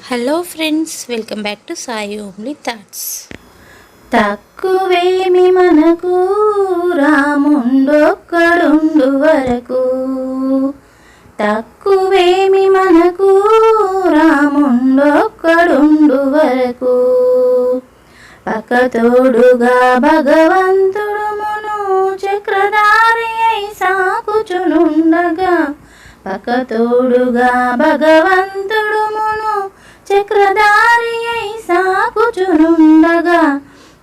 Hello friends, welcome back to Sai homely thoughts. తక్కువేమి మనకు రాముండొక్కడుండు వరకు, తక్కువేమి మనకు రాముండొక్కడుండు వరకు, పక్కతోడుగా భగవంతుడు మును చక్రధారి అయి సాకుచునుండగా, పక్కతోడుగా భగవంతుడు మును చక్రధారి అయి సాకుచునుండగా,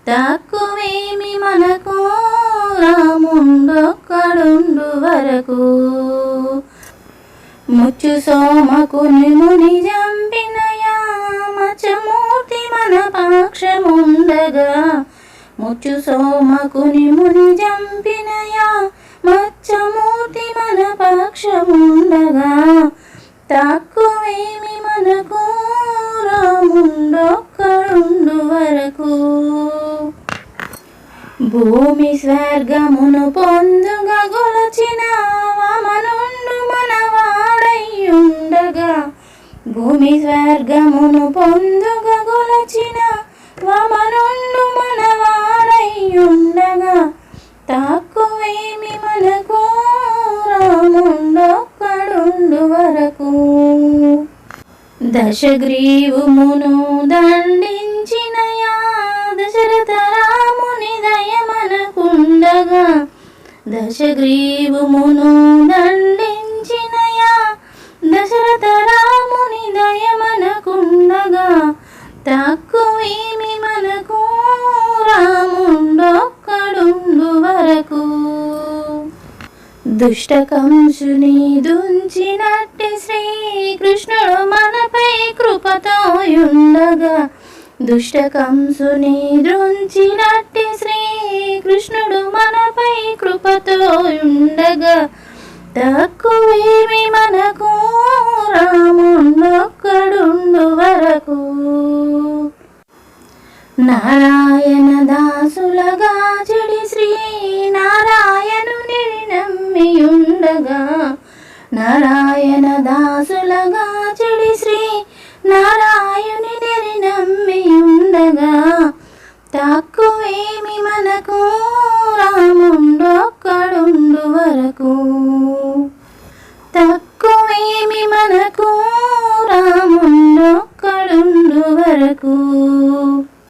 తక్కువేమి మనకు రాముండొక్కడుండు వరకు. ముచ్చు సోమకుని ముని జంపిన మచ్చమూర్తి మన పక్షముండగా, ముచ్చు సోమకుని ముని జంపిన మచ్చమూర్తి మన పక్షముండగా, తక్కువేమి మనకు రాముండొక్కడుండు వరకు. భూమి స్వర్గమును పొందుగా గొలచిన వామనుండు మనవాడయ్యుండగా, భూమి స్వర్గమును పొందుగా గొలచిన వామనుండు మనవాడయ్యుండగా, తక్కువేమి మనకు రాముండొక్కడుండు వరకు. దశగ్రీవుమును దండించిన దశరథ రాముని దయ మనకుండగా, దశగ్రీవుమును దండించిన దశరథ రాముని దయ మనకుండగా, తక్కువేమి మనకు రాముండొక్కడుండు వరకు. దుష్ట కంసుని దుంచినట్టి శ్రీకృష్ణుడు మనపై కృపతోయుండగా, దుష్ట కంసుని దృంచినట్టి శ్రీకృష్ణుడు మనపై కృపతోయుండగా, తక్కువేమి మనకు రాముండొక్కడుండు వరకు. నారాయణ దాసులగా చెడి శ్రీ నారాయణుని నమ్మియుండగా, నారాయణ దాసులగా చెడి శ్రీ నారాయణుని నమ్మియుండగా, తక్కువేమి మనకు రాముండొక్కడుండు వరకు. తక్కువేమి మనకు రాముండొక్కడుండు వరకు.